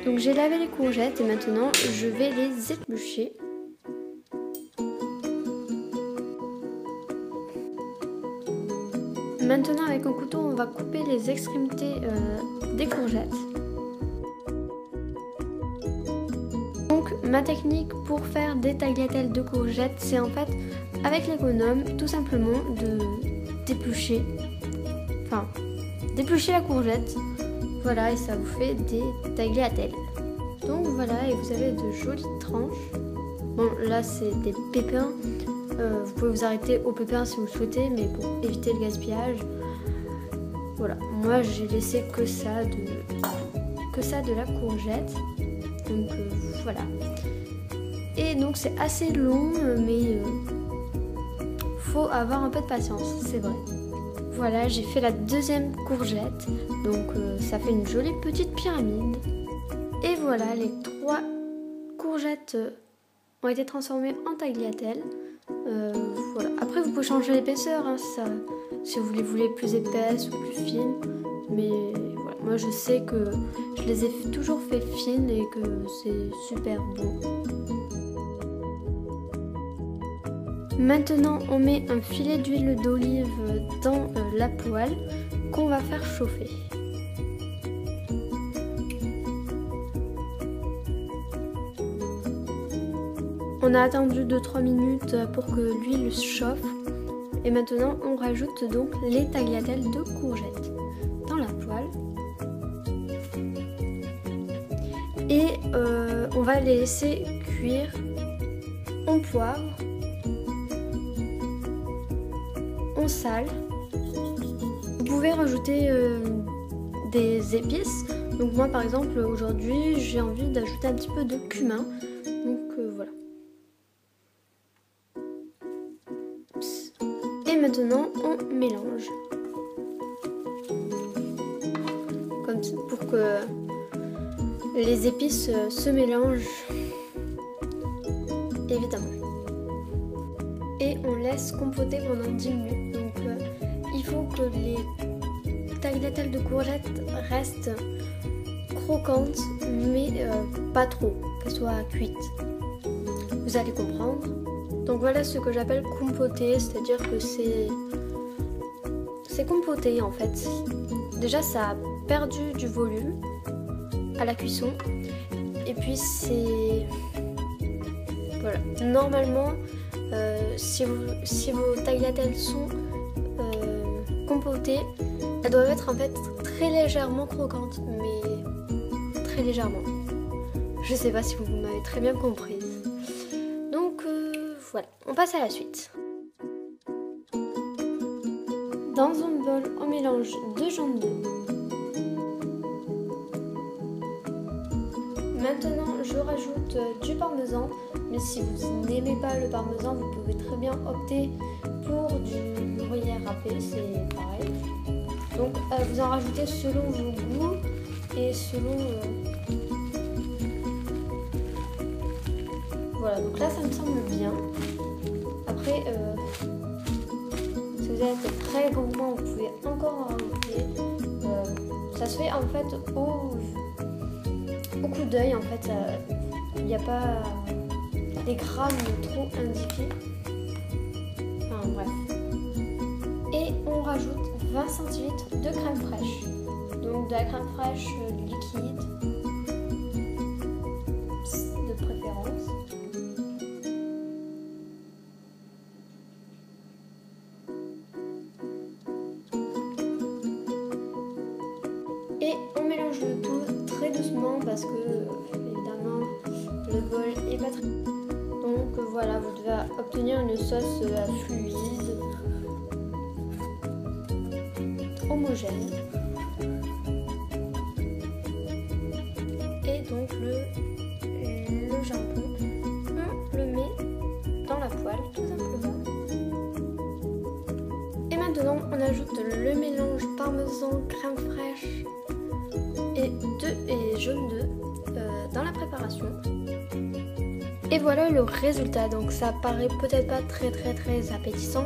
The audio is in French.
Donc j'ai lavé les courgettes et maintenant je vais les éplucher. Maintenant avec un couteau on va couper les extrémités des courgettes. Donc ma technique pour faire des tagliatelles de courgettes, c'est en fait avec l'économe tout simplement d'éplucher la courgette. Voilà, et ça vous fait des tagliatelles. Donc voilà, et vous avez de jolies tranches. Bon, là c'est des pépins. Vous pouvez vous arrêter aux pépins si vous le souhaitez, mais pour éviter le gaspillage. Voilà, moi j'ai laissé que ça de la courgette. Donc voilà. Et donc c'est assez long, mais faut avoir un peu de patience, c'est vrai. Voilà, j'ai fait la deuxième courgette, donc ça fait une jolie petite pyramide. Et voilà, les 3 courgettes ont été transformées en tagliatelles. Voilà. Après, vous pouvez changer l'épaisseur, hein, si vous les voulez plus épaisses ou plus fines. Mais voilà, moi je sais que je les ai toujours fait fines et que c'est super bon. Maintenant, on met un filet d'huile d'olive dans la poêle qu'on va faire chauffer. On a attendu 2-3 minutes pour que l'huile chauffe. Et maintenant, on rajoute donc les tagliatelles de courgettes dans la poêle. Et on va les laisser cuire. On poivre. On sale. Vous pouvez rajouter des épices. Donc moi par exemple aujourd'hui j'ai envie d'ajouter un petit peu de cumin. Donc voilà. Et maintenant on mélange. Comme ça, pour que les épices se mélangent. Évidemment. Et on laisse compoter pendant 10 minutes. Donc il faut que les tagliatelles de courgettes restent croquantes, mais pas trop, qu'elles soient cuites. Vous allez comprendre. Donc voilà ce que j'appelle compoter, c'est-à-dire que c'est compoté en fait. Déjà ça a perdu du volume à la cuisson. Et puis c'est... Voilà. Normalement, si vos tagliatelles sont compotées, elles doivent être en fait très légèrement croquantes, mais très légèrement. Je sais pas si vous m'avez très bien comprise. Donc voilà, on passe à la suite. Dans un bol, on mélange 2 jaunes d'œufs. Maintenant, je rajoute du parmesan, mais si vous n'aimez pas le parmesan, vous pouvez très bien opter pour du gruyère râpé, c'est pareil. Donc, vous en rajoutez selon vos goûts et selon... Voilà, donc là, ça me semble bien. Après, si vous êtes très gourmand, vous pouvez encore en rajouter. Ça se fait en fait au coup d'œil, en fait, il n'y a pas des grammes trop indiqués. Enfin bref. Et on rajoute 20 centilitres de crème fraîche. Donc de la crème fraîche liquide, de préférence. Et on mélange le tout très doucement parce que évidemment le bol est pas très... Donc voilà, vous devez obtenir une sauce fluide, homogène. Et donc le jambon, on le met dans la poêle tout simplement. Et maintenant on ajoute le mélange parmesan, crème fraîche et jaune d'œuf dans la préparation. Et voilà le résultat. Donc ça paraît peut-être pas très appétissant,